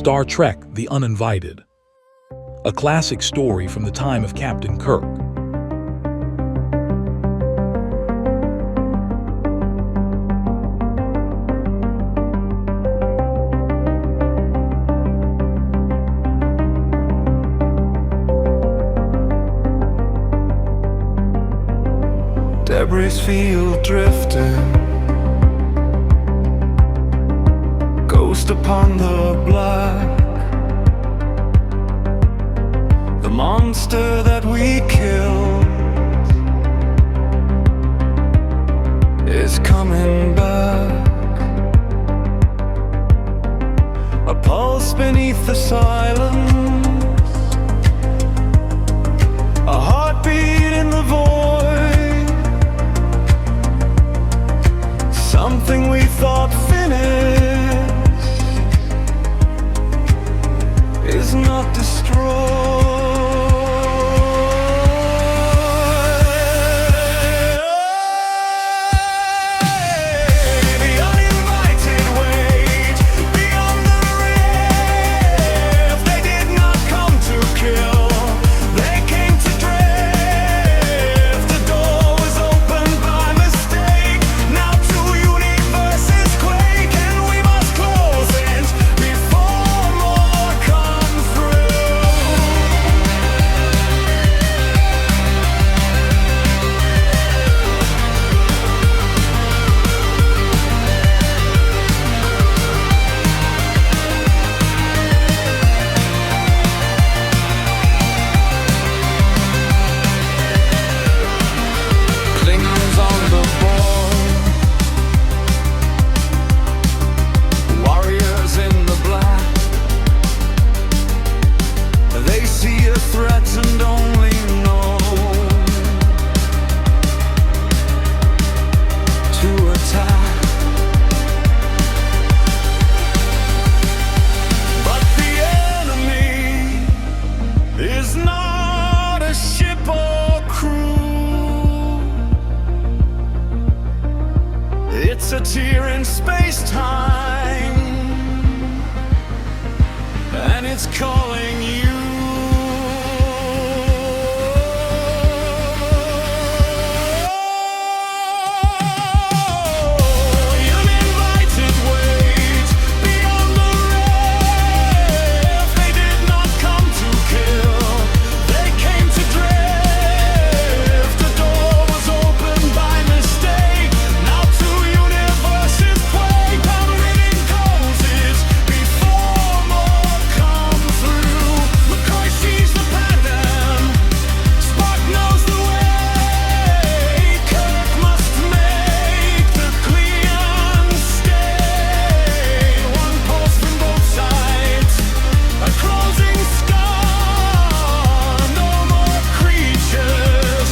Star Trek: The Uninvited, a classic story from the time of Captain Kirk. Debris field drifting, ghost upon the black. The monster that we killed is coming back. A pulse beneath the silence, a heartbeat in the void. Something we thought finished is not destroyed. The uninvited wait beyond the rift. They did not come to kill, they came to drift. The door was opened by mistake. Now two universes quake, and we must close it before more come through. Klingons on the board, warriors in the black. They see a threat and only know to attack. But the enemy is not a ship or crew. It's a tear in space-time, and it's calling you. Uninvited wait beyond the rift. They did not come to kill, they came to drift. The door was opened by mistake. Now two universes quake. Permitting closes before more come through. McCoy sees the pattern, Spock knows the way. Kirk must make the Klingons stay. One pulse from both sides, a closing scar. No more creatures,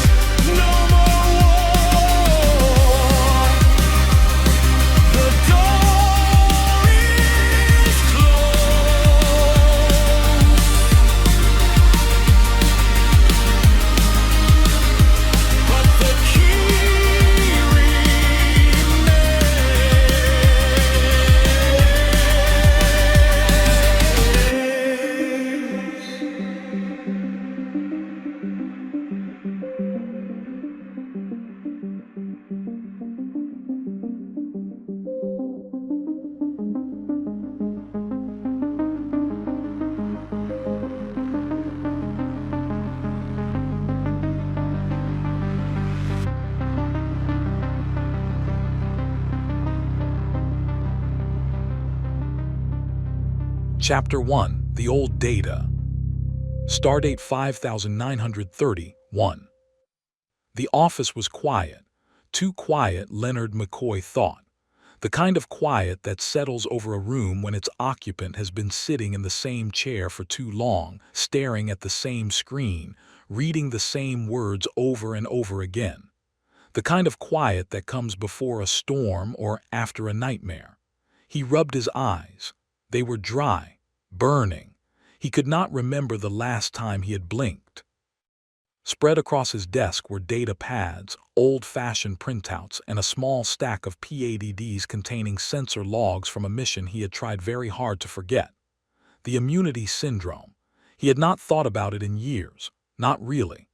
no more war. The door is closed. But the key Chapter 1: The Old Data. Stardate 5930-1. The office was quiet. Too quiet, Leonard McCoy thought. The kind of quiet that settles over a room when its occupant has been sitting in the same chair for too long, staring at the same screen, reading the same words over and over again. The kind of quiet that comes before a storm or after a nightmare. He rubbed his eyes. They were dry, burning. He could not remember the last time he had blinked. Spread across his desk were data pads, old-fashioned printouts, and a small stack of PADDs containing sensor logs from a mission he had tried very hard to forget. The immunity syndrome. He had not thought about it in years. Not really.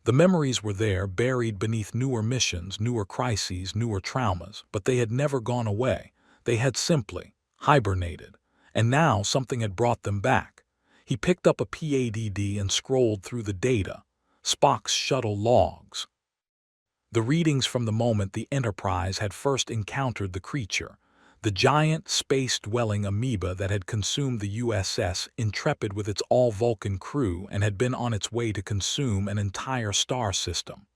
The memories were there, buried beneath newer missions, newer crises, newer traumas, but they had never gone away. They had simply hibernated. And now something had brought them back. He picked up a PADD and scrolled through the data. Spock's shuttle logs. The readings from the moment the Enterprise had first encountered the creature, the giant, space-dwelling amoeba that had consumed the USS Intrepid with its all-Vulcan crew and had been on its way to consume an entire star system.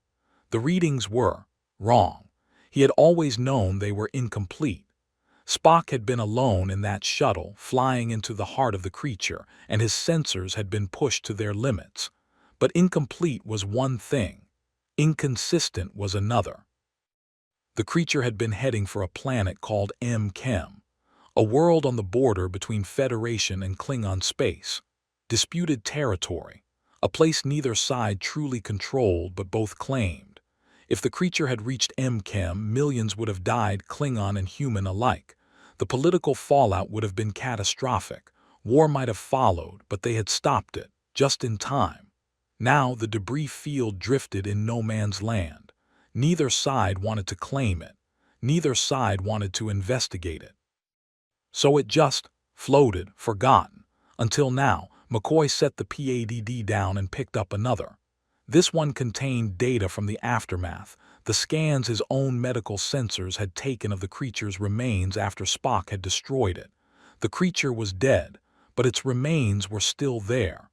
The readings were wrong. He had always known they were incomplete. Spock had been alone in that shuttle, flying into the heart of the creature, and his sensors had been pushed to their limits. But incomplete was one thing. Inconsistent was another. The creature had been heading for a planet called M-Chem, a world on the border between Federation and Klingon space. Disputed territory, a place neither side truly controlled but both claimed. If the creature had reached M-Chem, millions would have died, Klingon and human alike. The political fallout would have been catastrophic. War might have followed, but they had stopped it, just in time. Now the debris field drifted in no man's land. Neither side wanted to claim it. Neither side wanted to investigate it. So it just floated, forgotten. Until now, McCoy set the PADD down and picked up another. This one contained data from the aftermath, the scans his own medical sensors had taken of the creature's remains after Spock had destroyed it. The creature was dead, but its remains were still there.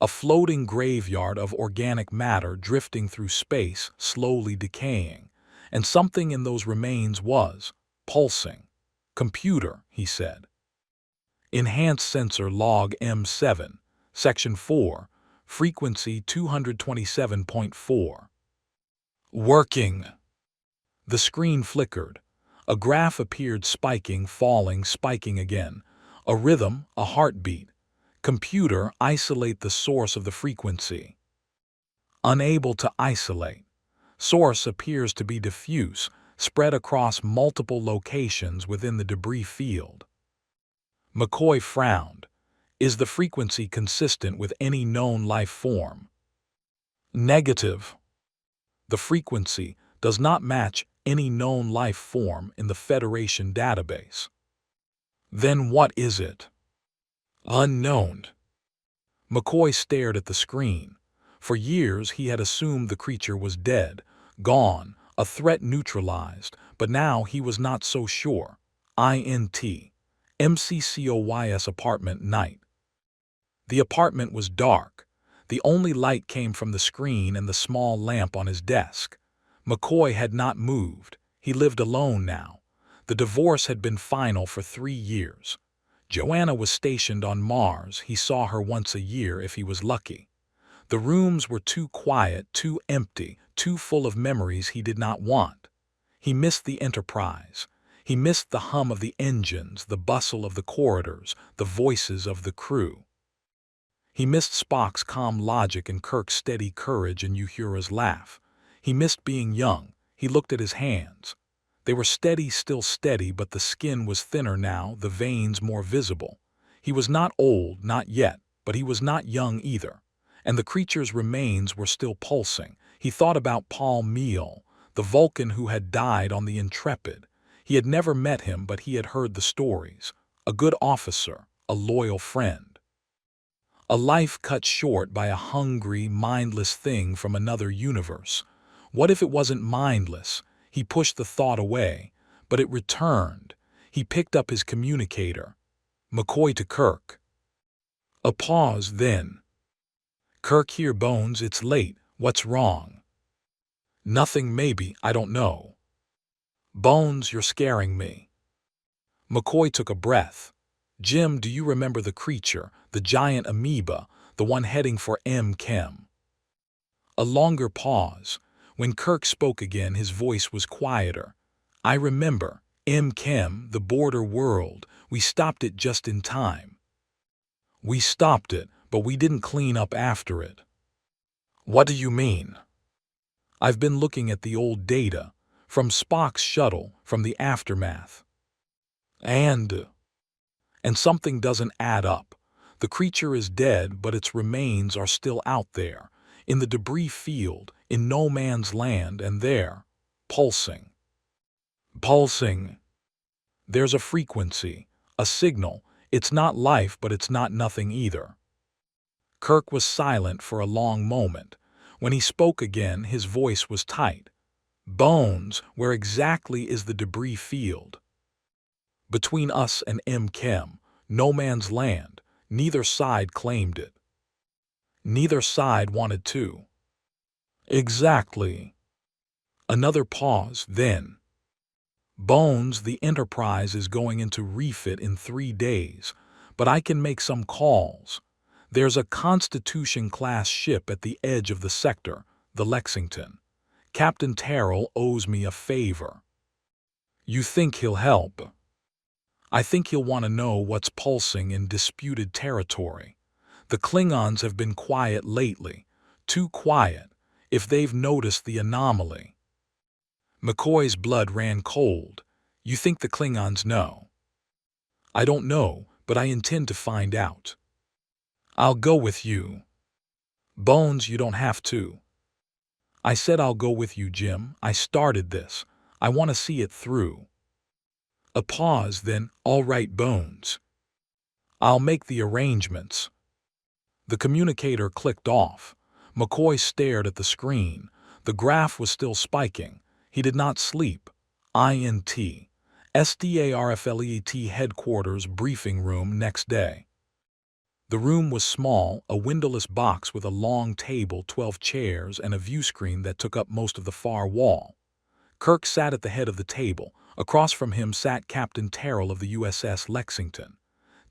A floating graveyard of organic matter drifting through space, slowly decaying. And something in those remains was pulsing. Computer, he said. Enhanced sensor log M7, section 4, frequency 227.4. Working. The screen flickered. A graph appeared, spiking, falling, spiking again. A rhythm, a heartbeat. Computer, isolate the source of the frequency. Unable to isolate. Source appears to be diffuse, spread across multiple locations within the debris field. McCoy frowned. Is the frequency consistent with any known life form? Negative. The frequency does not match any known life form in the Federation database. Then what is it? Unknown. McCoy stared at the screen. For years he had assumed the creature was dead, gone, a threat neutralized, but now he was not so sure. INT. MCCOYS apartment night. The apartment was dark. The only light came from the screen and the small lamp on his desk. McCoy had not moved. He lived alone now. The divorce had been final for 3 years. Joanna was stationed on Mars. He saw her once a year if he was lucky. The rooms were too quiet, too empty, too full of memories he did not want. He missed the Enterprise. He missed the hum of the engines, the bustle of the corridors, the voices of the crew. He missed Spock's calm logic and Kirk's steady courage and Uhura's laugh. He missed being young. He looked at his hands. They were steady, still steady, but the skin was thinner now, the veins more visible. He was not old, not yet, but he was not young either. And the creature's remains were still pulsing. He thought about Paul Meal, the Vulcan who had died on the Intrepid. He had never met him, but he had heard the stories. A good officer, a loyal friend. A life cut short by a hungry, mindless thing from another universe. What if it wasn't mindless? He pushed the thought away, but it returned. He picked up his communicator. McCoy to Kirk. A pause, then. Kirk here, Bones, it's late. What's wrong? Nothing, maybe, I don't know. Bones, you're scaring me. McCoy took a breath. Jim, do you remember the creature, the giant amoeba, the one heading for M-Chem? A longer pause. When Kirk spoke again, his voice was quieter. I remember. M-Chem, the border world. We stopped it just in time. We stopped it, but we didn't clean up after it. What do you mean? I've been looking at the old data, from Spock's shuttle, from the aftermath. And something doesn't add up. The creature is dead, but its remains are still out there, in the debris field, in no man's land, and there, pulsing. Pulsing. There's a frequency, a signal. It's not life, but it's not nothing either. Kirk was silent for a long moment. When he spoke again, his voice was tight. Bones, where exactly is the debris field? Between us and M-Chem, no man's land. Neither side claimed it. Neither side wanted to. Exactly. Another pause, then. Bones, the Enterprise is going into refit in 3 days, but I can make some calls. There's a Constitution-class ship at the edge of the sector, the Lexington. Captain Terrell owes me a favor. You think he'll help? I think he'll want to know what's pulsing in disputed territory. The Klingons have been quiet lately, too quiet, if they've noticed the anomaly. McCoy's blood ran cold. You think the Klingons know? I don't know, but I intend to find out. I'll go with you. Bones, you don't have to. I said I'll go with you, Jim. I started this. I want to see it through. A pause, then, all right, Bones. I'll make the arrangements. The communicator clicked off. McCoy stared at the screen. The graph was still spiking. He did not sleep. INT. SDARFLET headquarters briefing room next day. The room was small, a windowless box with a long table, 12 chairs, and a view screen that took up most of the far wall. Kirk sat at the head of the table. Across from him sat Captain Terrell of the USS Lexington.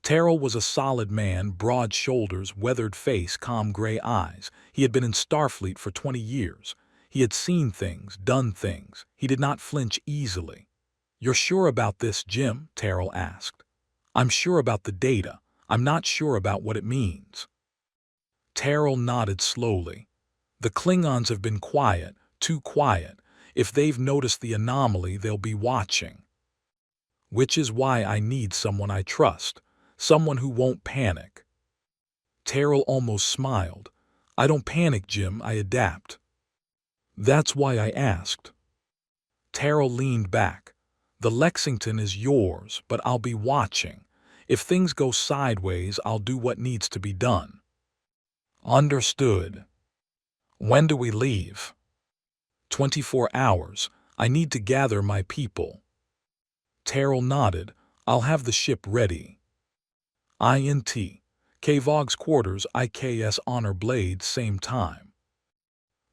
Terrell was a solid man, broad shoulders, weathered face, calm gray eyes. He had been in Starfleet for 20 years. He had seen things, done things. He did not flinch easily. You're sure about this, Jim? Terrell asked. I'm sure about the data. I'm not sure about what it means. Terrell nodded slowly. The Klingons have been quiet, too quiet. If they've noticed the anomaly, they'll be watching. Which is why I need someone I trust, someone who won't panic. Terrell almost smiled. I don't panic, Jim, I adapt. That's why I asked. Terrell leaned back. The Lexington is yours, but I'll be watching. If things go sideways, I'll do what needs to be done. Understood. When do we leave? 24 hours. I need to gather my people. Terrell nodded. I'll have the ship ready. INT. Kvog's quarters, IKS Honor Blade, same time.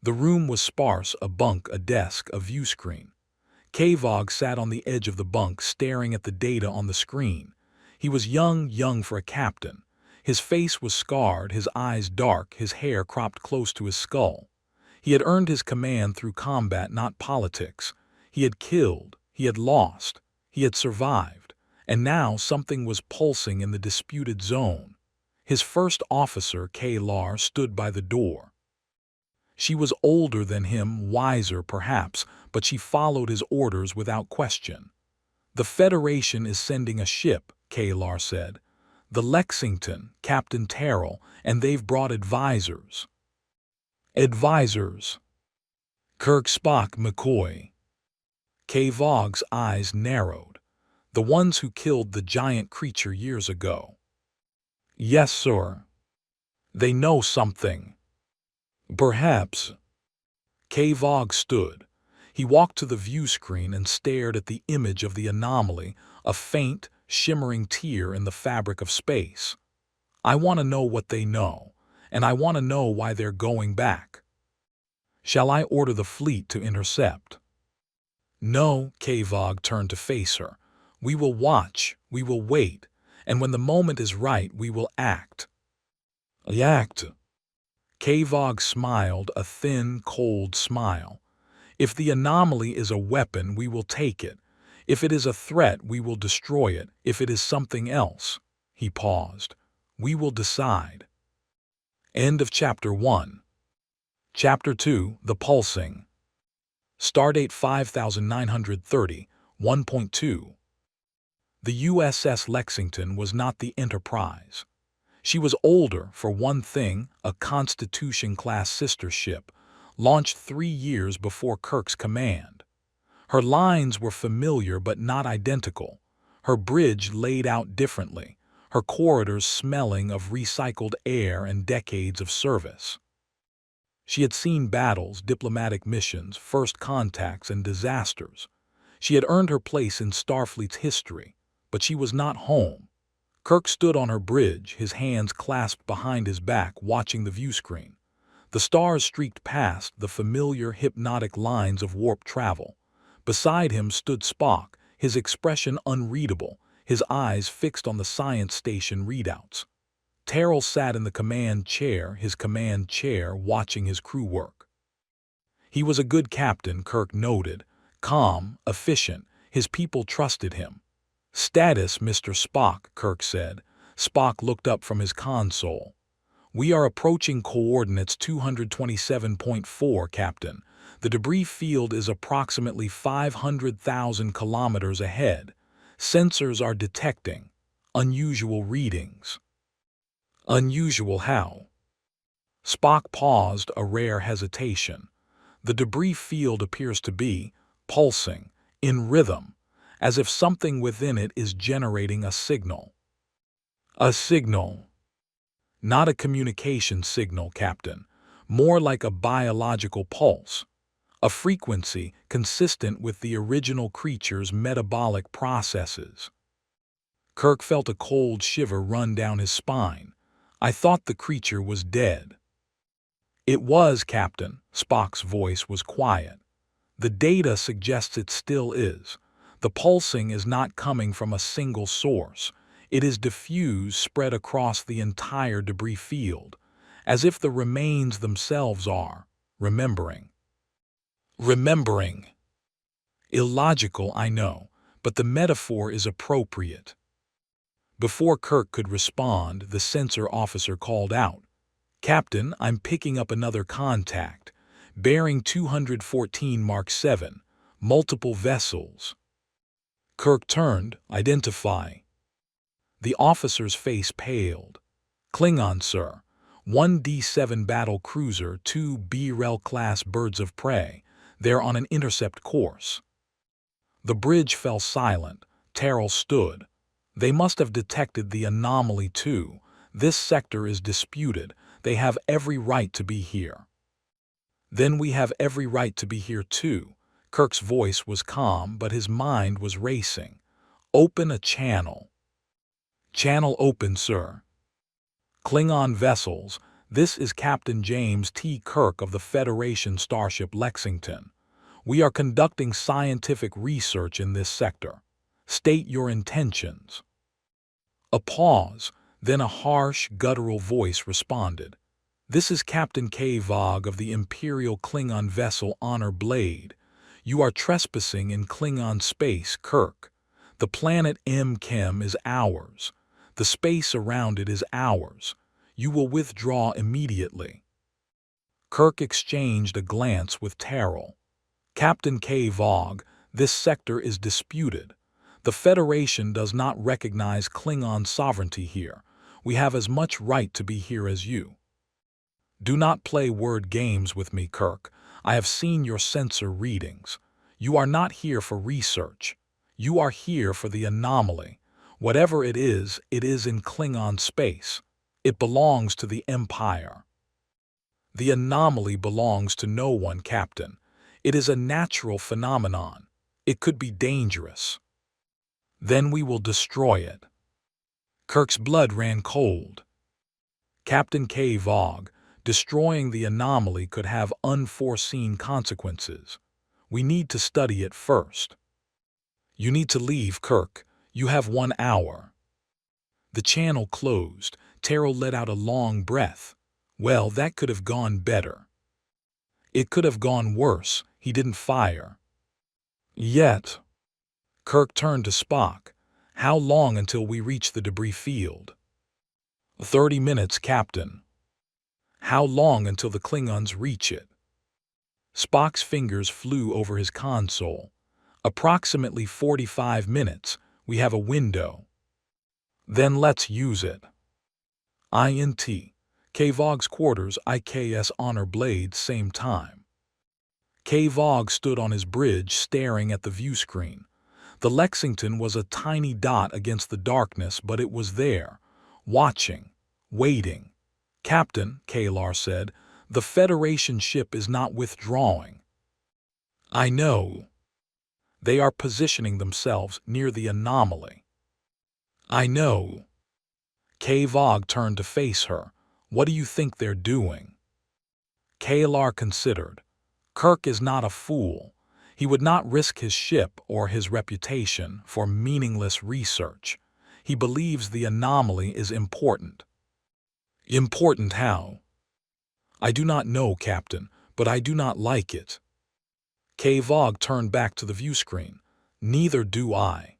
The room was sparse, a bunk, a desk, a view screen. Kvog sat on the edge of the bunk, staring at the data on the screen. He was young for a captain. His face was scarred, his eyes dark, his hair cropped close to his skull. He had earned his command through combat, not politics. He had killed, he had lost, he had survived, and now something was pulsing in the disputed zone. His first officer, K-Lar, stood by the door. She was older than him, wiser perhaps, but she followed his orders without question. The Federation is sending a ship, K-Lar said. The Lexington, Captain Terrell, and they've brought advisors. Advisors. Kirk, Spock, McCoy. Kvog's eyes narrowed. The ones who killed the giant creature years ago. Yes, sir. They know something. Perhaps. Kvog stood. He walked to the view screen and stared at the image of the anomaly, a faint, shimmering tear in the fabric of space. I want to know what they know, and I want to know why they're going back. Shall I order the fleet to intercept? No, Kvog turned to face her. We will watch, we will wait, and when the moment is right, we will act. Act. Kvog smiled, a thin, cold smile. If the anomaly is a weapon, we will take it. If it is a threat, we will destroy it. If it is something else, he paused, we will decide. End of Chapter 1. Chapter 2, The Pulsing. Stardate 5930, 1.2. The USS Lexington was not the Enterprise. She was older, for one thing, a Constitution-class sister ship, launched 3 years before Kirk's command. Her lines were familiar but not identical, her bridge laid out differently, her corridors smelling of recycled air and decades of service. She had seen battles, diplomatic missions, first contacts, and disasters. She had earned her place in Starfleet's history, but she was not home. Kirk stood on her bridge, his hands clasped behind his back, watching the viewscreen. The stars streaked past, the familiar, hypnotic lines of warp travel. Beside him stood Spock, his expression unreadable, his eyes fixed on the science station readouts. Terrell sat in the command chair, watching his crew work. He was a good captain, Kirk noted, calm, efficient, his people trusted him. "Status, Mr. Spock," Kirk said. Spock looked up from his console. "We are approaching coordinates 227.4, Captain. The debris field is approximately 500,000 kilometers ahead. Sensors are detecting unusual readings." "Unusual how?" Spock paused, a rare hesitation. "The debris field appears to be pulsing, in rhythm, as if something within it is generating a signal." "A signal?" "Not a communication signal, Captain. More like a biological pulse. A frequency consistent with the original creature's metabolic processes." Kirk felt a cold shiver run down his spine. "I thought the creature was dead." "It was, Captain." Spock's voice was quiet. "The data suggests it still is. The pulsing is not coming from a single source. It is diffused, spread across the entire debris field, as if the remains themselves are remembering." "Remembering." Illogical, I know, but the metaphor is appropriate. Before Kirk could respond, the sensor officer called out, "Captain, I'm picking up another contact. Bearing 214 Mark 7, multiple vessels." Kirk turned, "Identify." The officer's face paled. "Klingon, sir. 1 D7 battle cruiser, 2 B-Rel-class birds of prey. They're on an intercept course." The bridge fell silent. Terrell stood. "They must have detected the anomaly too. This sector is disputed. They have every right to be here." "Then we have every right to be here too." Kirk's voice was calm, but his mind was racing. "Open a channel." "Channel open, sir." "Klingon vessels, this is Captain James T. Kirk of the Federation starship Lexington. We are conducting scientific research in this sector. State your intentions." A pause, then a harsh, guttural voice responded. "This is Captain K. Vogue of the Imperial Klingon vessel Honor Blade. You are trespassing in Klingon space, Kirk. The planet M-Chem is ours. The space around it is ours. You will withdraw immediately." Kirk exchanged a glance with Terrell. "Captain K. Vogue, this sector is disputed. The Federation does not recognize Klingon sovereignty here. We have as much right to be here as you." "Do not play word games with me, Kirk. I have seen your sensor readings. You are not here for research. You are here for the anomaly. Whatever it is in Klingon space. It belongs to the Empire." "The anomaly belongs to no one, Captain. It is a natural phenomenon. It could be dangerous." "Then we will destroy it." Kirk's blood ran cold. "Captain K. Vogue, destroying the anomaly could have unforeseen consequences. We need to study it first." "You need to leave, Kirk. You have 1 hour." The channel closed. Terrell let out a long breath. Well, that could have gone better. It could have gone worse. He didn't fire. Yet. Kirk turned to Spock. "How long until we reach the debris field?" 30 minutes, Captain." "How long until the Klingons reach it?" Spock's fingers flew over his console. "Approximately 45 minutes. We have a window." "Then let's use it." INT. K-Vog's quarters IKS honor blade same time. K-Vog stood on his bridge staring at the view screen. The Lexington was a tiny dot against the darkness, but it was there, watching, waiting. "Captain," Kalar said, "the Federation ship is not withdrawing." "I know. They are positioning themselves near the anomaly." "I know." K-Vog turned to face her. "What do you think they're doing?" Kalar considered. Kirk is not a fool. He would not risk his ship or his reputation for meaningless research. He believes the anomaly is important. Important how? "I do not know, Captain, but I do not like it." K-Vog turned back to the view screen. "Neither do I."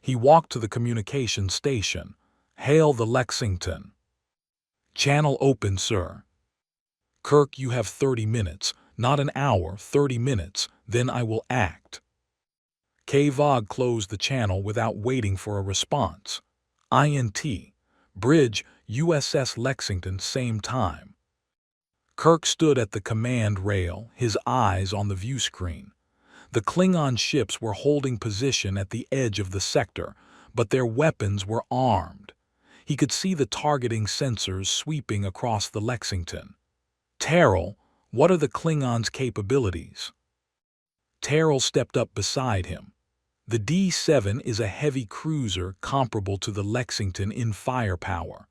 He walked to the communication station. "Hail the Lexington." "Channel open, sir." "Kirk, you have 30 minutes, not an hour, 30 minutes, then I will act." K-Vog closed the channel without waiting for a response. INT. Bridge, USS Lexington same time. Kirk stood at the command rail, his eyes on the view screen. The Klingon ships were holding position at the edge of the sector, but their weapons were armed. He could see the targeting sensors sweeping across the Lexington. "Terrell, what are the Klingons' capabilities?" Terrell stepped up beside him. "The D-7 is a heavy cruiser comparable to the Lexington in firepower.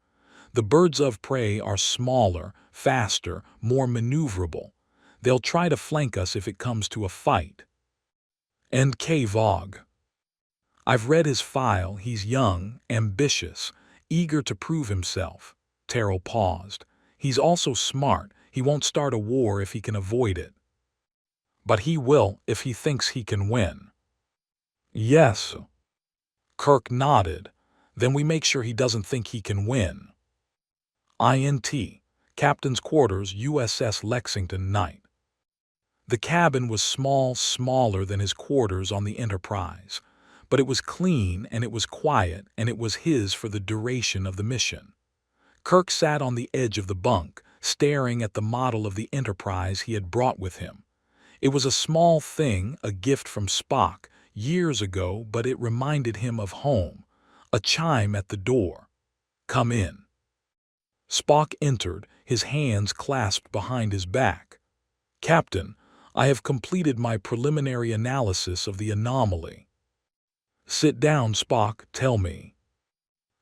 The birds of prey are smaller, faster, more maneuverable. They'll try to flank us if it comes to a fight." "And K-Vog?" "I've read his file. He's young, ambitious, eager to prove himself." Terrell paused. "He's also smart. He won't start a war if he can avoid it." "But he will if he thinks he can win." "Yes." Kirk nodded. "Then we make sure he doesn't think he can win." INT. Captain's quarters, USS Lexington night. The cabin was small, smaller than his quarters on the Enterprise. But it was clean and it was quiet, and it was his for the duration of the mission. Kirk sat on the edge of the bunk, staring at the model of the Enterprise he had brought with him. It was a small thing, a gift from Spock, years ago, but it reminded him of home. A chime at the door. "Come in." Spock entered, his hands clasped behind his back. "Captain, I have completed my preliminary analysis of the anomaly." "Sit down, Spock, tell me."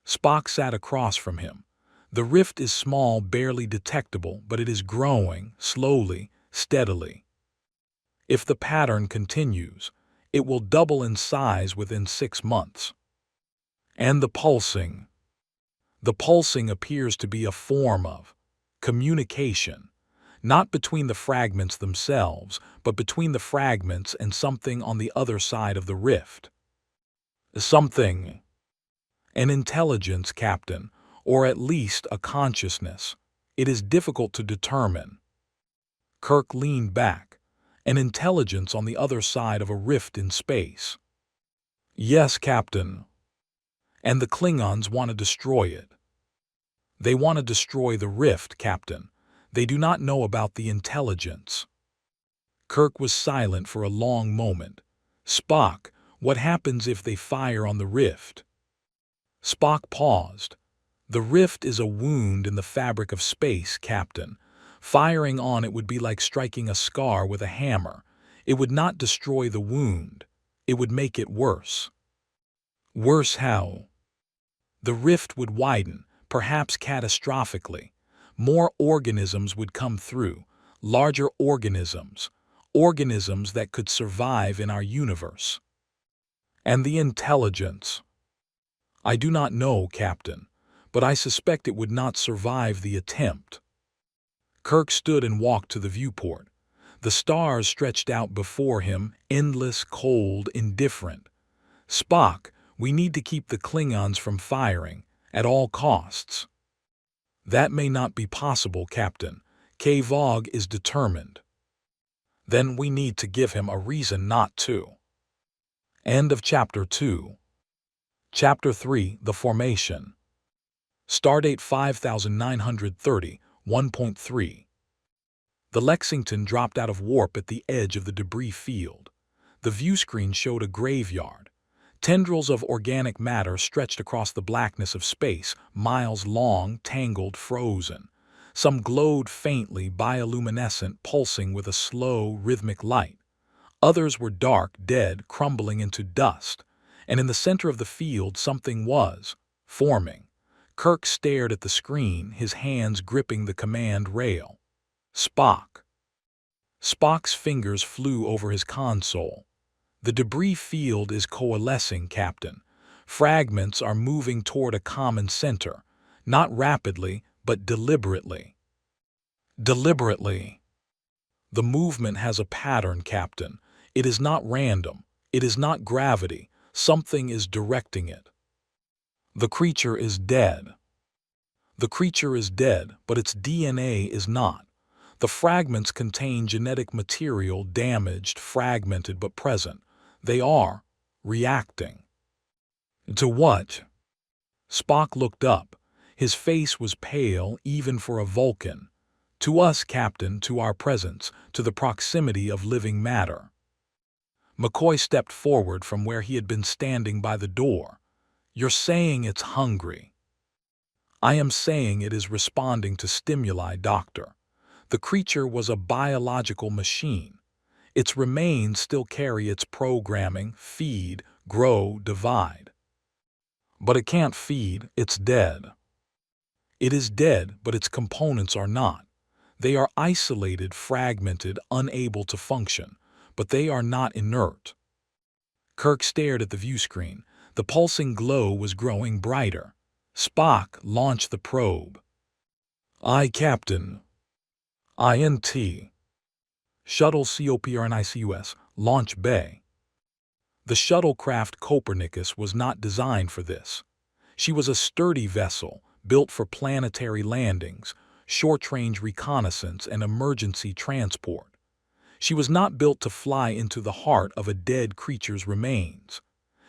Spock sat across from him. "The rift is small, barely detectable, but it is growing, slowly, steadily. If the pattern continues, it will double in size within 6 months. And the pulsing. The pulsing appears to be a form of communication, not between the fragments themselves, but between the fragments and something on the other side of the rift. Something. An intelligence, Captain, or at least a consciousness. It is difficult to determine." Kirk leaned back. "An intelligence on the other side of a rift in space." "Yes, Captain." "And the Klingons want to destroy it." "They want to destroy the rift, Captain. They do not know about the intelligence." Kirk was silent for a long moment. "Spock, what happens if they fire on the rift?" Spock paused. "The rift is a wound in the fabric of space, Captain. Firing on it would be like striking a scar with a hammer. It would not destroy the wound. It would make it worse." "Worse how?" "The rift would widen, perhaps catastrophically. More organisms would come through, larger organisms, organisms that could survive in our universe." "And the intelligence?" "I do not know, Captain, but I suspect it would not survive the attempt." Kirk stood and walked to the viewport. The stars stretched out before him, endless, cold, indifferent. "Spock, we need to keep the Klingons from firing, at all costs." "That may not be possible, Captain. K-Vog is determined." "Then we need to give him a reason not to." End of Chapter 2. Chapter 3, The Formation. Stardate 5930, 1.3. The Lexington dropped out of warp at the edge of the debris field. The viewscreen showed a graveyard. Tendrils of organic matter stretched across the blackness of space, miles long, tangled, frozen. Some glowed faintly, bioluminescent, pulsing with a slow, rhythmic light. Others were dark, dead, crumbling into dust. And in the center of the field something was forming. Kirk stared at the screen, his hands gripping the command rail. Spock. Spock's fingers flew over his console. The debris field is coalescing, Captain. Fragments are moving toward a common center, not rapidly, but deliberately. Deliberately. The movement has a pattern, Captain. It is not random. It is not gravity. Something is directing it. The creature is dead. The creature is dead, but its DNA is not. The fragments contain genetic material, damaged, fragmented, but present. They are reacting. To what? Spock looked up. His face was pale, even for a Vulcan. To us, Captain, to our presence, to the proximity of living matter. McCoy stepped forward from where he had been standing by the door. You're saying it's hungry. I am saying it is responding to stimuli, Doctor. The creature was a biological machine. Its remains still carry its programming: feed, grow, divide. But it can't feed, it's dead. It is dead, but its components are not. They are isolated, fragmented, unable to function, but they are not inert. Kirk stared at the viewscreen. The pulsing glow was growing brighter. Spock launched the probe. Aye, Captain. INT. Shuttle COPRNICUS, Launch Bay. The shuttlecraft Copernicus was not designed for this. She was a sturdy vessel, built for planetary landings, short-range reconnaissance, and emergency transport. She was not built to fly into the heart of a dead creature's remains.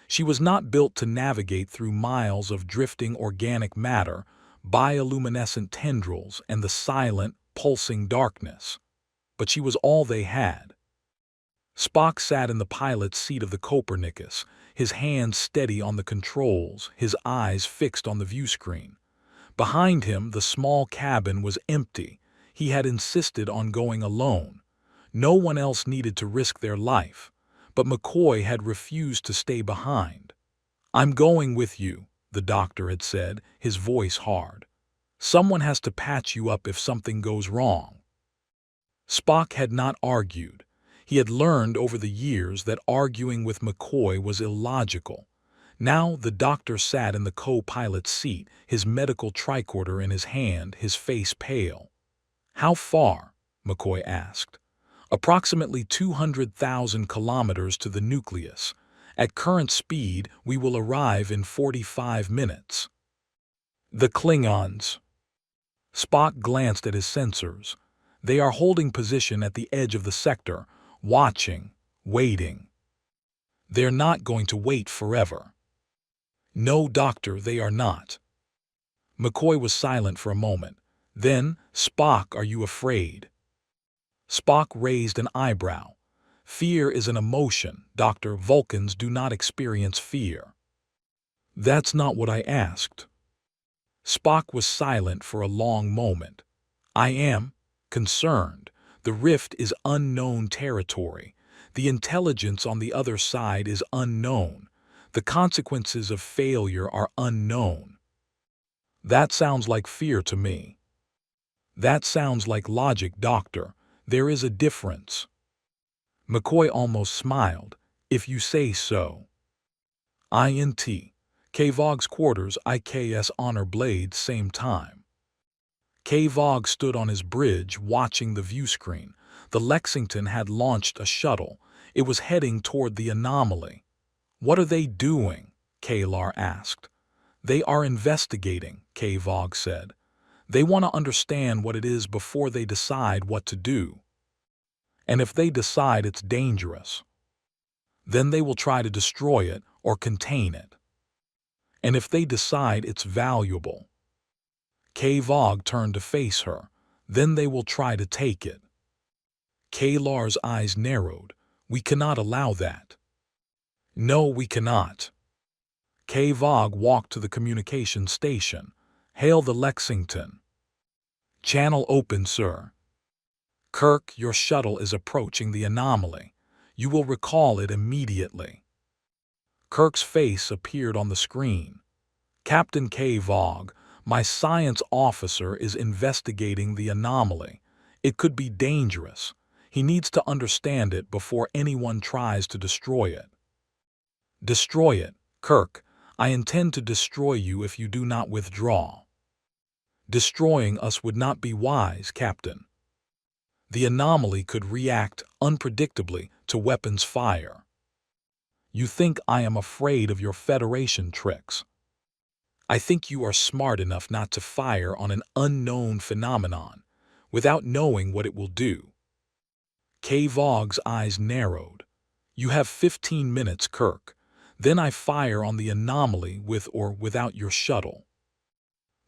She was not built to navigate through miles of drifting organic matter, bioluminescent tendrils, and the silent, pulsing darkness. But she was all they had. Spock sat in the pilot's seat of the Copernicus, his hands steady on the controls, his eyes fixed on the viewscreen. Behind him, the small cabin was empty. He had insisted on going alone. No one else needed to risk their life, but McCoy had refused to stay behind. I'm going with you, the doctor had said, his voice hard. Someone has to patch you up if something goes wrong. Spock had not argued. He had learned over the years that arguing with McCoy was illogical. Now the doctor sat in the co-pilot's seat, his medical tricorder in his hand, his face pale. How far? McCoy asked. Approximately 200,000 kilometers to the nucleus. At current speed, we will arrive in 45 minutes. The Klingons. Spock glanced at his sensors. They are holding position at the edge of the sector, watching, waiting. They're not going to wait forever. No, Doctor, they are not. McCoy was silent for a moment. Then, Spock, are you afraid? Spock raised an eyebrow. Fear is an emotion, Doctor. Vulcans do not experience fear. That's not what I asked. Spock was silent for a long moment. I am concerned. The rift is unknown territory. The intelligence on the other side is unknown. The consequences of failure are unknown. That sounds like fear to me. That sounds like logic, Doctor. There is a difference. McCoy almost smiled. If you say so. INT. K-Vog's quarters, IKS Honor Blade, same time. K-Vog stood on his bridge, watching the viewscreen. The Lexington had launched a shuttle. It was heading toward the anomaly. What are they doing? K'Ehleyr asked. They are investigating, K-Vog said. They want to understand what it is before they decide what to do. And if they decide it's dangerous, then they will try to destroy it or contain it. And if they decide it's valuable, K-Vog turned to face her. Then they will try to take it. K-Lar's eyes narrowed. We cannot allow that. No, we cannot. K-Vog walked to the communication station. Hail the Lexington. Channel open, sir. Kirk, your shuttle is approaching the anomaly. You will recall it immediately. Kirk's face appeared on the screen. Captain K-Vog, my science officer is investigating the anomaly. It could be dangerous. He needs to understand it before anyone tries to destroy it. Destroy it, Kirk. I intend to destroy you if you do not withdraw. Destroying us would not be wise, Captain. The anomaly could react unpredictably to weapons fire. You think I am afraid of your Federation tricks. I think you are smart enough not to fire on an unknown phenomenon without knowing what it will do. K-Vog's eyes narrowed. You have 15 minutes, Kirk. Then I fire on the anomaly with or without your shuttle.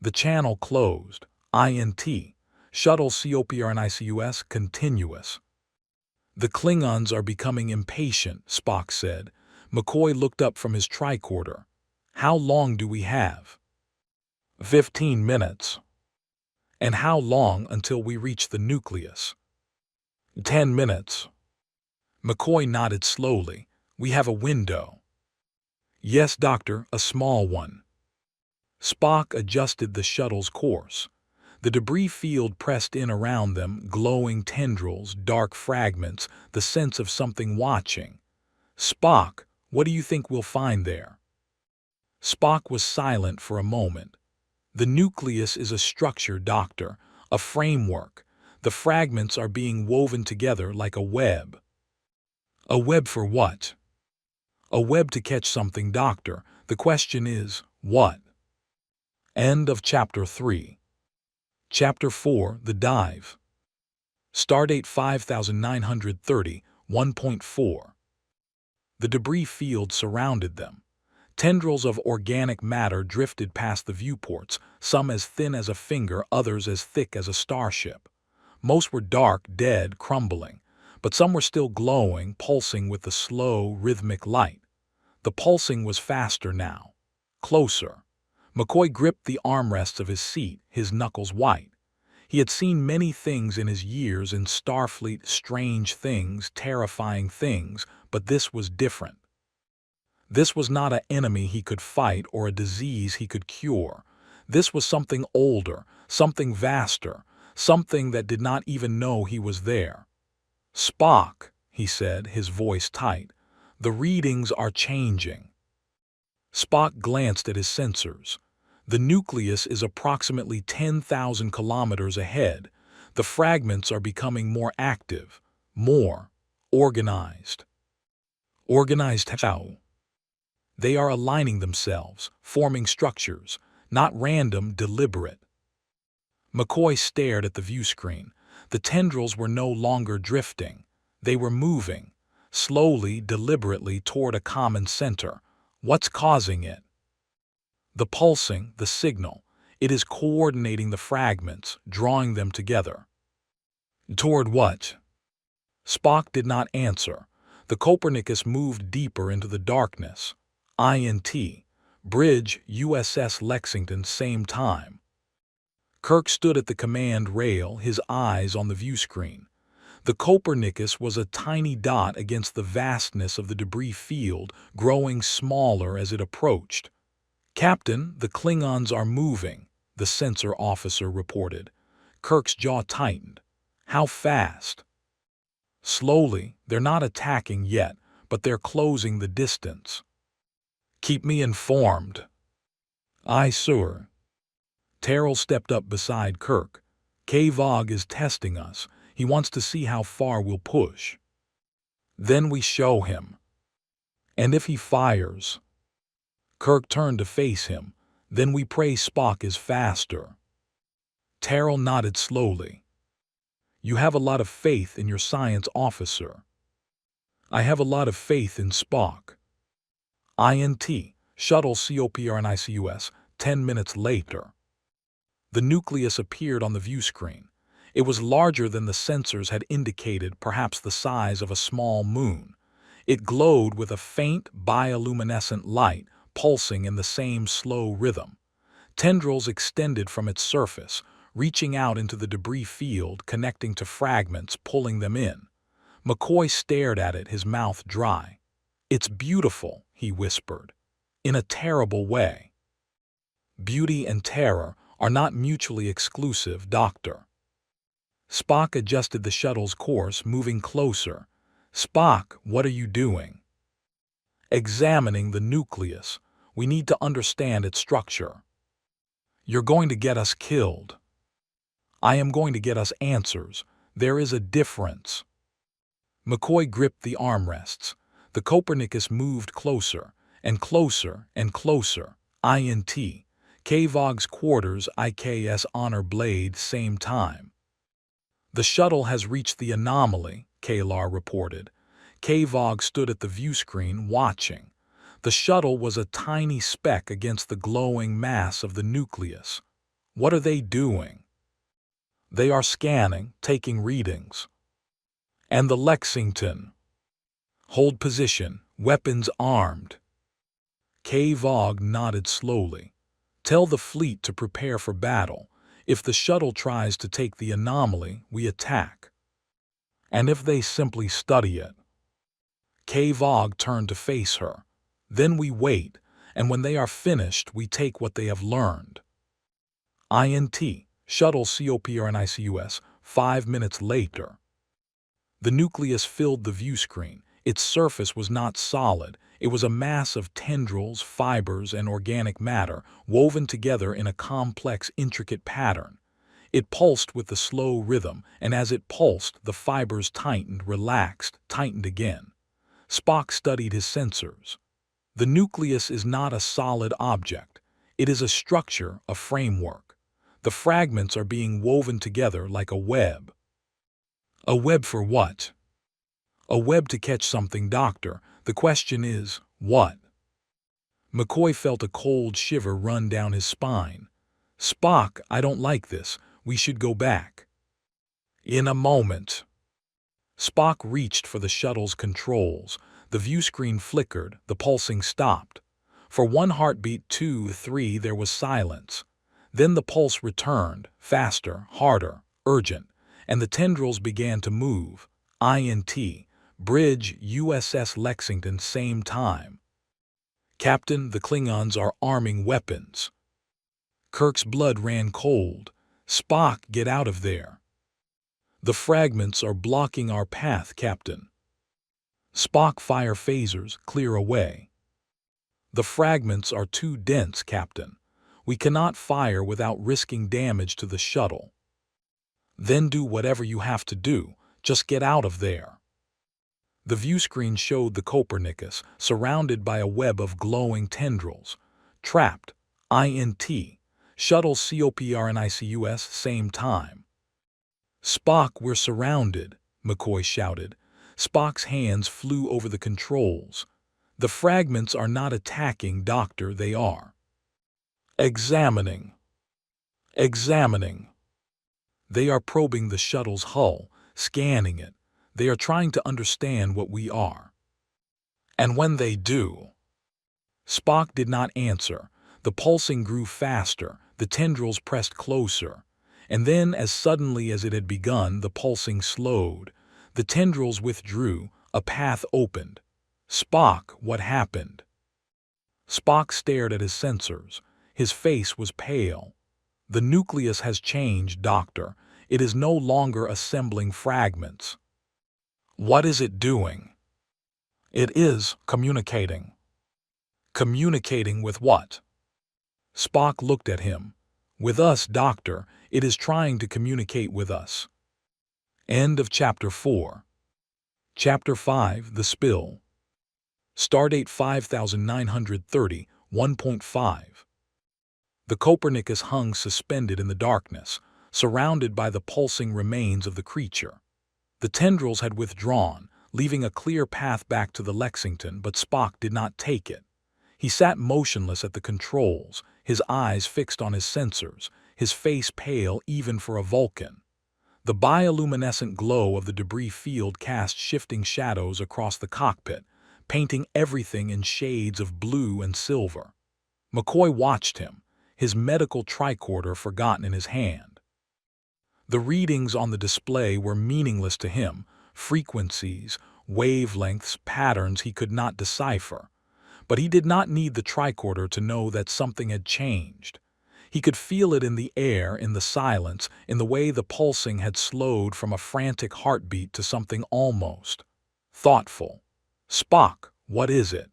The channel closed. INT. Shuttle COPRNICUS continuous. The Klingons are becoming impatient, Spock said. McCoy looked up from his tricorder. How long do we have? 15 minutes. And how long until we reach the nucleus? 10 minutes. McCoy nodded slowly. We have a window. Yes, Doctor, a small one. Spock adjusted the shuttle's course. The debris field pressed in around them, glowing tendrils, dark fragments, the sense of something watching. Spock, what do you think we'll find there? Spock was silent for a moment. The nucleus is a structure, Doctor, a framework. The fragments are being woven together like a web. A web for what? A web to catch something, Doctor. The question is, what? End of Chapter 3. Chapter 4, The Dive. Stardate 5930, 1.4. The debris field surrounded them. Tendrils of organic matter drifted past the viewports, some as thin as a finger, others as thick as a starship. Most were dark, dead, crumbling, but some were still glowing, pulsing with the slow, rhythmic light. The pulsing was faster now. Closer. McCoy gripped the armrests of his seat, his knuckles white. He had seen many things in his years in Starfleet, strange things, terrifying things, but this was different. This was not an enemy he could fight or a disease he could cure. This was something older, something vaster, something that did not even know he was there. Spock, he said, his voice tight, the readings are changing. Spock glanced at his sensors. The nucleus is approximately 10,000 kilometers ahead. The fragments are becoming more active, more organized. Organized how? They are aligning themselves, forming structures, not random, deliberate. McCoy stared at the view screen. The tendrils were no longer drifting. They were moving, slowly, deliberately toward a common center. What's causing it? The pulsing, the signal. It is coordinating the fragments, drawing them together. Toward what? Spock did not answer. The Copernicus moved deeper into the darkness. INT. Bridge, USS Lexington, same time. Kirk stood at the command rail, his eyes on the view screen. The Copernicus was a tiny dot against the vastness of the debris field, growing smaller as it approached. Captain, the Klingons are moving, the sensor officer reported. Kirk's jaw tightened. How fast? Slowly. They're not attacking yet, but they're closing the distance. Keep me informed. Aye, sir. Terrell stepped up beside Kirk. K-Vog is testing us. He wants to see how far we'll push. Then we show him. And if he fires? Kirk turned to face him. Then we pray Spock is faster. Terrell nodded slowly. You have a lot of faith in your science officer. I have a lot of faith in Spock. INT. Shuttle COPRNICUS, 10 minutes later. The nucleus appeared on the view screen. It was larger than the sensors had indicated, perhaps the size of a small moon. It glowed with a faint bioluminescent light, pulsing in the same slow rhythm. Tendrils extended from its surface, reaching out into the debris field, connecting to fragments, pulling them in. McCoy stared at it, his mouth dry. "It's beautiful," he whispered. "In a terrible way." "Beauty and terror are not mutually exclusive, Doctor." Spock adjusted the shuttle's course, moving closer. "Spock, what are you doing?" "Examining the nucleus. We need to understand its structure." "You're going to get us killed." "I am going to get us answers. There is a difference." McCoy gripped the armrests. The Copernicus moved closer, and closer, and closer. INT. Kvog's quarters, IKS honor blade, same time. "The shuttle has reached the anomaly," Kalar reported. Kvog stood at the view screen, watching. The shuttle was a tiny speck against the glowing mass of the nucleus. "What are they doing?" "They are scanning, taking readings." "And the Lexington?" "Hold position, weapons armed." Kvog nodded slowly. "Tell the fleet to prepare for battle. If the shuttle tries to take the anomaly, we attack." "And if they simply study it?" Kvog turned to face her. "Then we wait, and when they are finished, we take what they have learned." INT. Shuttle COPRNICUS, 5 minutes later. The nucleus filled the view screen. Its surface was not solid. It was a mass of tendrils, fibers, and organic matter, woven together in a complex, intricate pattern. It pulsed with the slow rhythm, and as it pulsed, the fibers tightened, relaxed, tightened again. Spock studied his sensors. The nucleus is not a solid object. It is a structure, a framework. The fragments are being woven together like a web. "A web for what?" "A web to catch something, Doctor. The question is, what?" McCoy felt a cold shiver run down his spine. "Spock, I don't like this. We should go back." "In a moment." Spock reached for the shuttle's controls. The view screen flickered, the pulsing stopped. For one heartbeat, 2, 3, there was silence. Then the pulse returned, faster, harder, urgent, and the tendrils began to move. INT. Bridge, USS Lexington, same time. "Captain, the Klingons are arming weapons." Kirk's blood ran cold. "Spock, get out of there." "The fragments are blocking our path, Captain." "Spock, fire phasers, clear away." "The fragments are too dense, Captain. We cannot fire without risking damage to the shuttle." "Then do whatever you have to do. Just get out of there." The view screen showed the Copernicus, surrounded by a web of glowing tendrils. "Trapped." INT. Shuttle COPRNICUS, same time. "Spock, we're surrounded," McCoy shouted. Spock's hands flew over the controls. "The fragments are not attacking, Doctor, they are examining." "Examining." "They are probing the shuttle's hull, scanning it. They are trying to understand what we are." "And when they do?" Spock did not answer. The pulsing grew faster, the tendrils pressed closer. And then, as suddenly as it had begun, the pulsing slowed. The tendrils withdrew, a path opened. "Spock, what happened?" Spock stared at his sensors. His face was pale. "The nucleus has changed, Doctor. It is no longer assembling fragments." "What is it doing?" "It is communicating." "Communicating with what?" Spock looked at him. "With us, Doctor. It is trying to communicate with us." End of Chapter 4. Chapter 5, The Spill. Stardate 5930, 1.5. The Copernicus hung suspended in the darkness, surrounded by the pulsing remains of the creature. The tendrils had withdrawn, leaving a clear path back to the Lexington, but Spock did not take it. He sat motionless at the controls, his eyes fixed on his sensors, his face pale even for a Vulcan. The bioluminescent glow of the debris field cast shifting shadows across the cockpit, painting everything in shades of blue and silver. McCoy watched him, his medical tricorder forgotten in his hand. The readings on the display were meaningless to him, frequencies, wavelengths, patterns he could not decipher. But he did not need the tricorder to know that something had changed. He could feel it in the air, in the silence, in the way the pulsing had slowed from a frantic heartbeat to something almost thoughtful. "Spock, what is it?"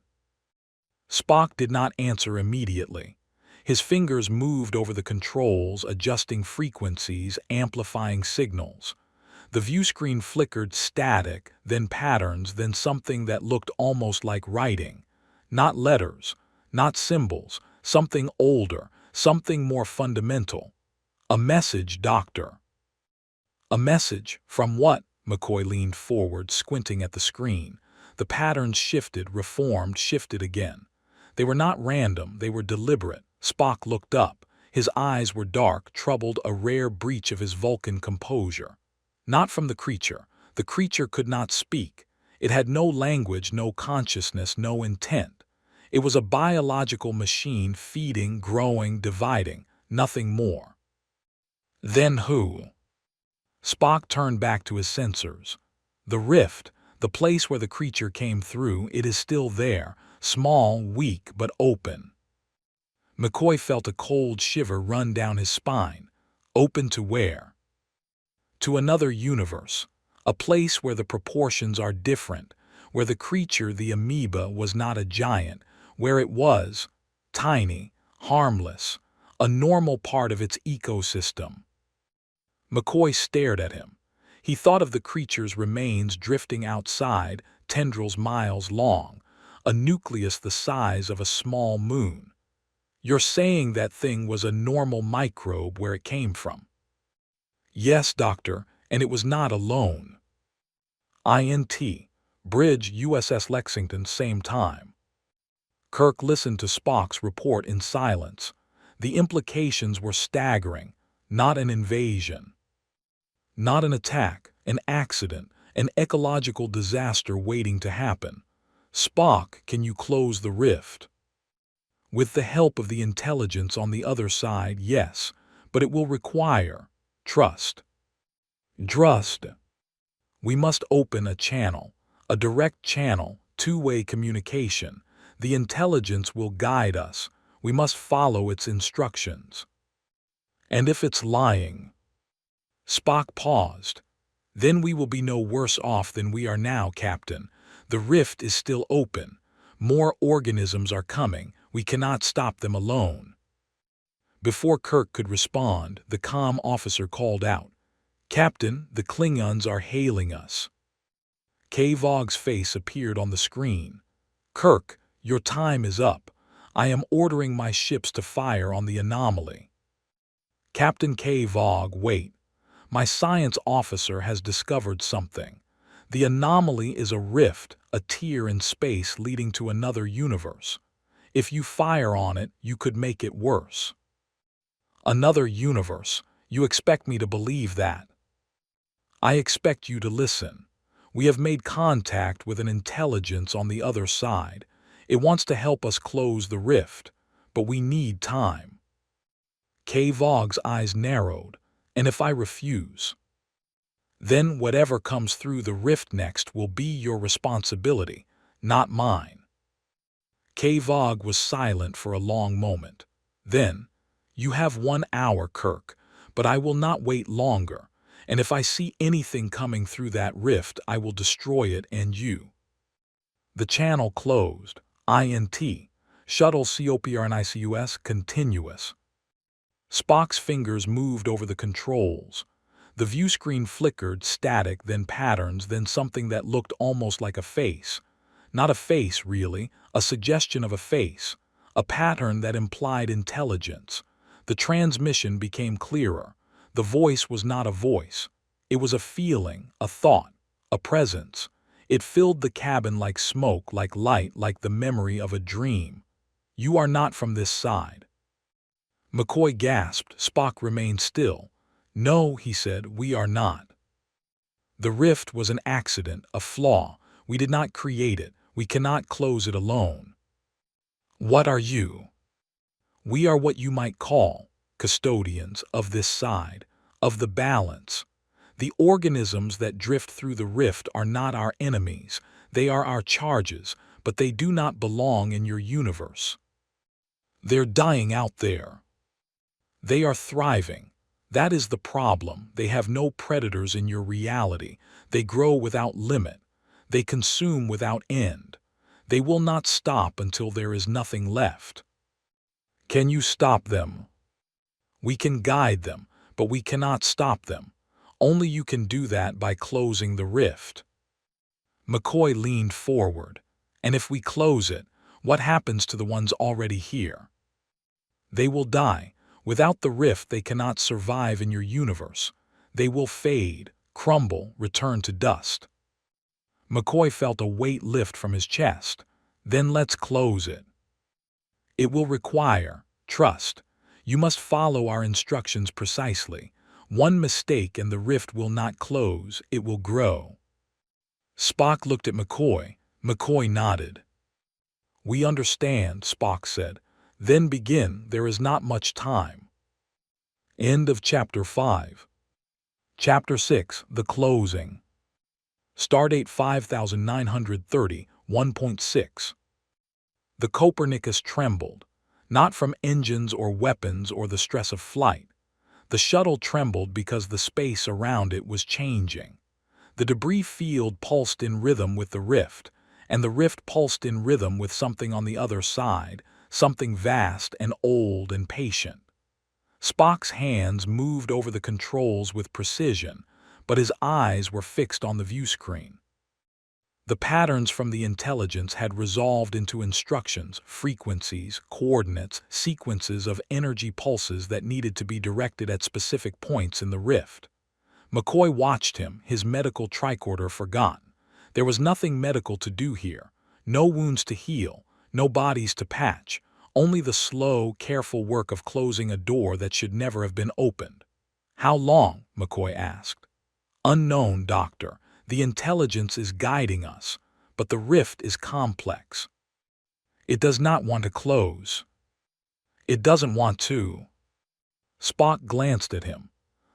Spock did not answer immediately. His fingers moved over the controls, adjusting frequencies, amplifying signals. The viewscreen flickered static, then patterns, then something that looked almost like writing. Not letters, not symbols, something older, something more fundamental. "A message, Doctor." "A message? From what?" McCoy leaned forward, squinting at the screen. The patterns shifted, reformed, shifted again. They were not random, they were deliberate. Spock looked up. His eyes were dark, troubled, a rare breach of his Vulcan composure. Not from the creature. The creature could not speak. It had no language, no consciousness, no intent. It was a biological machine feeding, growing, dividing, nothing more. "Then who?" Spock turned back to his sensors. "The rift, the place where the creature came through, it is still there, small, weak, but open." McCoy felt a cold shiver run down his spine. Open to where? To another universe, a place where the proportions are different, where the creature, the amoeba, was not a giant, where it was tiny, harmless, a normal part of its ecosystem. McCoy stared at him. He thought of the creature's remains drifting outside, tendrils miles long, a nucleus the size of a small moon. "You're saying that thing was a normal microbe where it came from?" "Yes, Doctor, and it was not alone." Bridge, USS Lexington, same time. Kirk listened to Spock's report in silence. The implications were staggering. Not an invasion. Not an attack, an accident, an ecological disaster waiting to happen. "Spock, can you close the rift?" "With the help of the intelligence on the other side, yes, but it will require trust." "Trust." "We must open a channel, a direct channel, two-way communication. The intelligence will guide us. We must follow its instructions." "And if it's lying?" Spock paused. "Then we will be no worse off than we are now, Captain. The rift is still open. More organisms are coming. We cannot stop them alone." Before Kirk could respond, the comm officer called out, "Captain, the Klingons are hailing us." Kvog's face appeared on the screen. "Kirk, your time is up. I am ordering my ships to fire on the anomaly." "Captain Kvog, wait. My science officer has discovered something. The anomaly is a rift, a tear in space leading to another universe. If you fire on it, you could make it worse." "Another universe? You expect me to believe that?" "I expect you to listen. We have made contact with an intelligence on the other side. It wants to help us close the rift, but we need time." Kvog's eyes narrowed. "And if I refuse?" "Then whatever comes through the rift next will be your responsibility, not mine." Kvog was silent for a long moment. Then, "You have 1 hour, Kirk, but I will not wait longer, and if I see anything coming through that rift, I will destroy it and you." The channel closed. Shuttle COPRNICUS continuous. Spock's fingers moved over the controls. The viewscreen flickered, static, then patterns, then something that looked almost like a face. Not a face, really, a suggestion of a face. A pattern that implied intelligence. The transmission became clearer. The voice was not a voice. It was a feeling, a thought, a presence. It filled the cabin like smoke, like light, like the memory of a dream. "You are not from this side." McCoy gasped. Spock remained still. "No," he said, "we are not. The rift was an accident, a flaw. We did not create it. We cannot close it alone." "What are you?" "We are what you might call custodians of this side, of the balance. The organisms that drift through the rift are not our enemies. They are our charges, but they do not belong in your universe. They're dying out there. They are thriving. That is the problem. They have no predators in your reality. They grow without limit. They consume without end. They will not stop until there is nothing left." "Can you stop them?" "We can guide them, but we cannot stop them. Only you can do that by closing the rift." McCoy leaned forward. "And if we close it, what happens to the ones already here?" "They will die. Without the rift they cannot survive in your universe. They will fade, crumble, return to dust." McCoy felt a weight lift from his chest. "Then let's close it." "It will require trust. You must follow our instructions precisely. One mistake and the rift will not close, it will grow." Spock looked at McCoy. McCoy nodded. "We understand," Spock said. "Then begin. There is not much time." End of Chapter 5. Chapter 6, The Closing. Stardate 5930, 1.6. The Copernicus trembled, not from engines or weapons or the stress of flight. The shuttle trembled because the space around it was changing. The debris field pulsed in rhythm with the rift, and the rift pulsed in rhythm with something on the other side, something vast and old and patient. Spock's hands moved over the controls with precision, but his eyes were fixed on the viewscreen. The patterns from the intelligence had resolved into instructions, frequencies, coordinates, sequences of energy pulses that needed to be directed at specific points in the rift. McCoy watched him, his medical tricorder forgotten. There was nothing medical to do here. No wounds to heal, no bodies to patch, only the slow, careful work of closing a door that should never have been opened. "How long?" McCoy asked. "Unknown, Doctor. The intelligence is guiding us, but the rift is complex. It does not want to close. It doesn't want to." Spock glanced at him.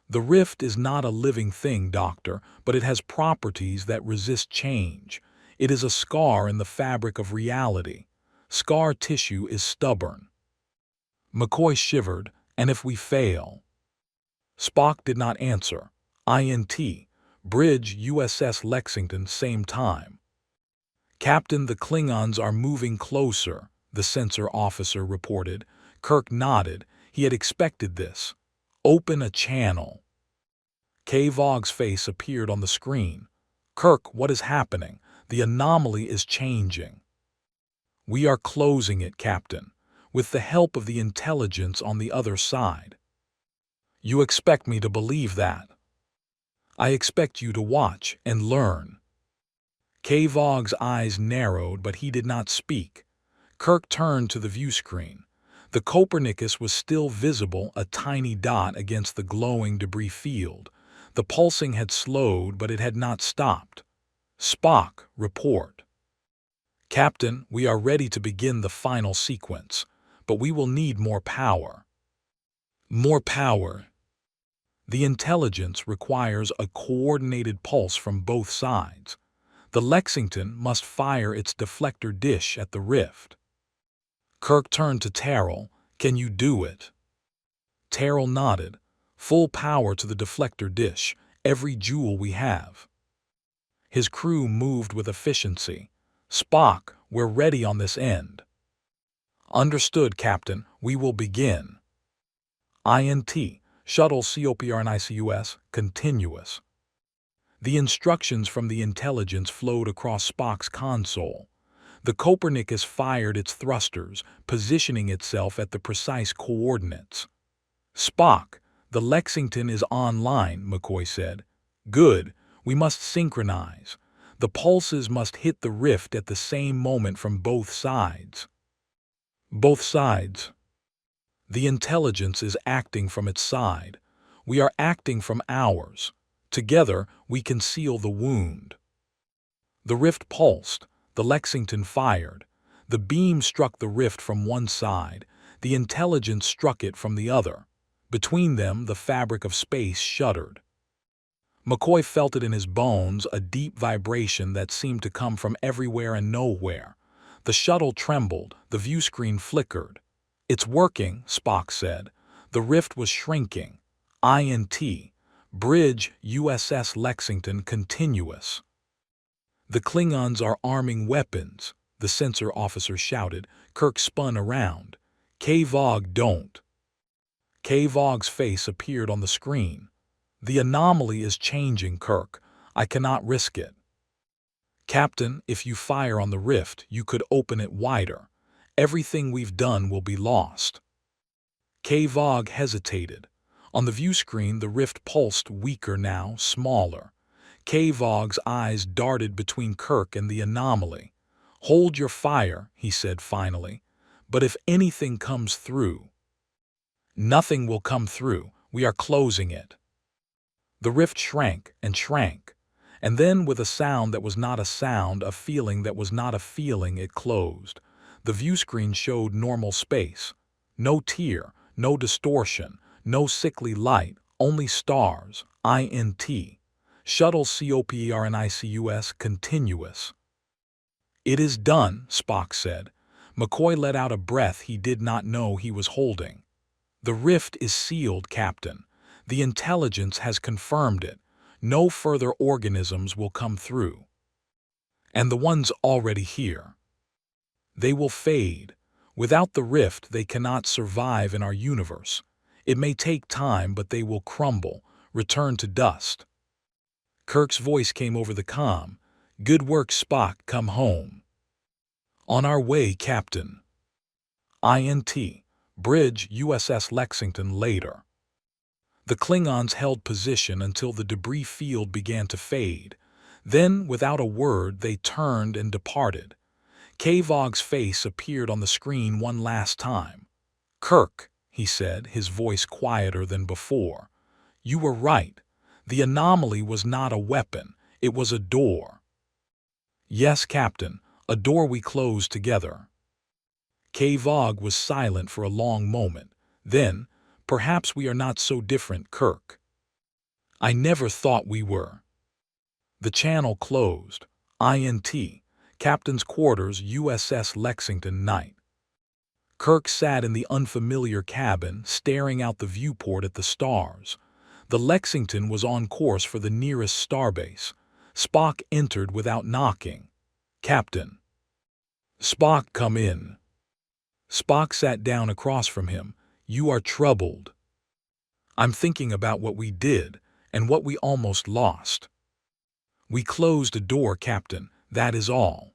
"The rift is not a living thing, Doctor, but it has properties that resist change. It is a scar in the fabric of reality. Scar tissue is stubborn." McCoy shivered. "And if we fail?" Spock did not answer. "INT. Bridge USS Lexington, same time." "Captain, the Klingons are moving closer," the sensor officer reported. Kirk nodded. He had expected this. "Open a channel." Kvog's face appeared on the screen. "Kirk, what is happening? The anomaly is changing." "We are closing it, Captain, with the help of the intelligence on the other side." "You expect me to believe that?" "I expect you to watch and learn." Kvog's eyes narrowed, but he did not speak. Kirk turned to the viewscreen. The Copernicus was still visible, a tiny dot against the glowing debris field. The pulsing had slowed, but it had not stopped. "Spock, report." "Captain, we are ready to begin the final sequence, but we will need more power." "More power?" "The intelligence requires a coordinated pulse from both sides. The Lexington must fire its deflector dish at the rift." Kirk turned to Terrell. "Can you do it?" Terrell nodded. "Full power to the deflector dish, every joule we have." His crew moved with efficiency. "Spock, we're ready on this end." "Understood, Captain. We will begin." INT. Shuttle COPRNICUS, continuous. The instructions from the intelligence flowed across Spock's console. The Copernicus fired its thrusters, positioning itself at the precise coordinates. "Spock, the Lexington is online," McCoy said. "Good. We must synchronize. The pulses must hit the rift at the same moment from both sides." "Both sides?" The intelligence is acting from its side. We are acting from ours. Together, we can seal the wound. The rift pulsed. The Lexington fired. The beam struck the rift from one side. The intelligence struck it from the other. Between them, the fabric of space shuddered. McCoy felt it in his bones, a deep vibration that seemed to come from everywhere and nowhere. The shuttle trembled. The view screen flickered. "It's working," Spock said. The rift was shrinking. INT. Bridge USS Lexington continuous. "The Klingons are arming weapons," the sensor officer shouted. Kirk spun around. "K-Vog, don't." K-Vog's face appeared on the screen. "The anomaly is changing, Kirk. I cannot risk it." "Captain, if you fire on the rift, you could open it wider. Everything we've done will be lost." K-Vog hesitated. On the view screen, the rift pulsed, weaker now, smaller. K-Vog's eyes darted between Kirk and the anomaly. "Hold your fire," he said finally. "But if anything comes through—" "Nothing will come through. We are closing it." The rift shrank and shrank, and then with a sound that was not a sound, a feeling that was not a feeling, it closed. The view screen showed normal space. No tear, no distortion, no sickly light, only stars. INT. Shuttle COPERNICUS continuous. "It is done," Spock said. McCoy let out a breath he did not know he was holding. "The rift is sealed, Captain. The intelligence has confirmed it. No further organisms will come through. And the ones already here, they will fade. Without the rift, they cannot survive in our universe. It may take time, but they will crumble, return to dust." Kirk's voice came over the comm. "Good work, Spock. Come home." "On our way, Captain." INT. Bridge USS Lexington later. The Klingons held position until the debris field began to fade. Then, without a word, they turned and departed. K-Vog's face appeared on the screen one last time. "Kirk," he said, his voice quieter than before. "You were right. The anomaly was not a weapon. It was a door." "Yes, Captain, a door we closed together." K-Vog was silent for a long moment. Then, "Perhaps we are not so different, Kirk." "I never thought we were." The channel closed. INT. Captain's Quarters, USS Lexington, night. Kirk sat in the unfamiliar cabin, staring out the viewport at the stars. The Lexington was on course for the nearest starbase. Spock entered without knocking. "Captain." "Spock, come in." Spock sat down across from him. "You are troubled." "I'm thinking about what we did, and what we almost lost." "We closed a door, Captain. That is all."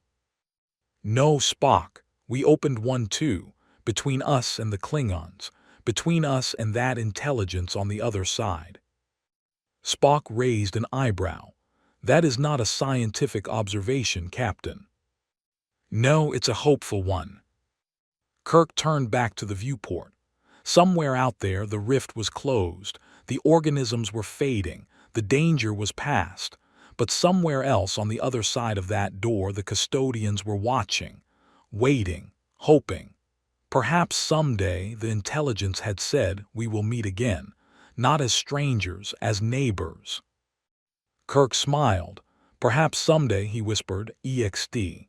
"No, Spock. We opened one too, between us and the Klingons, between us and that intelligence on the other side." Spock raised an eyebrow. "That is not a scientific observation, Captain." "No, it's a hopeful one." Kirk turned back to the viewport. Somewhere out there, the rift was closed. The organisms were fading. The danger was past. But somewhere else on the other side of that door, the custodians were watching, waiting, hoping. Perhaps someday, the intelligence had said, "We will meet again, not as strangers, as neighbors." Kirk smiled. "Perhaps someday," he whispered, "EXD.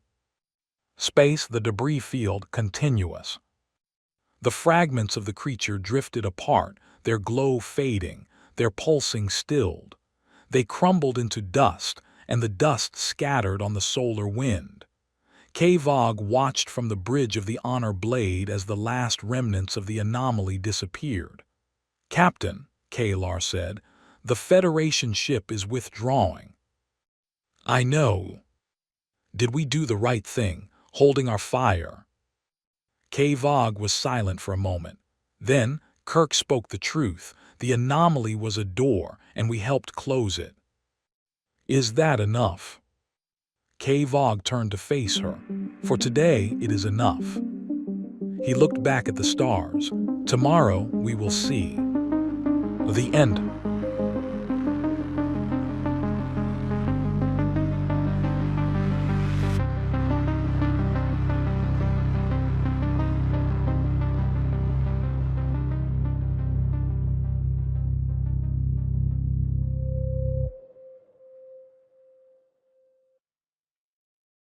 Space, the debris field, continuous." The fragments of the creature drifted apart, their glow fading, their pulsing stilled. They crumbled into dust, and the dust scattered on the solar wind. K-Vog watched from the bridge of the honor blade as the last remnants of the anomaly disappeared. "Captain," Kalar said, "the Federation ship is withdrawing." "I know." "Did we do the right thing, holding our fire?" K-Vog was silent for a moment. Then, Kirk spoke the truth. The anomaly was a door, and we helped close it. "Is that enough?" K-Vog turned to face her. "For today, it is enough." He looked back at the stars. Tomorrow we will see. The end.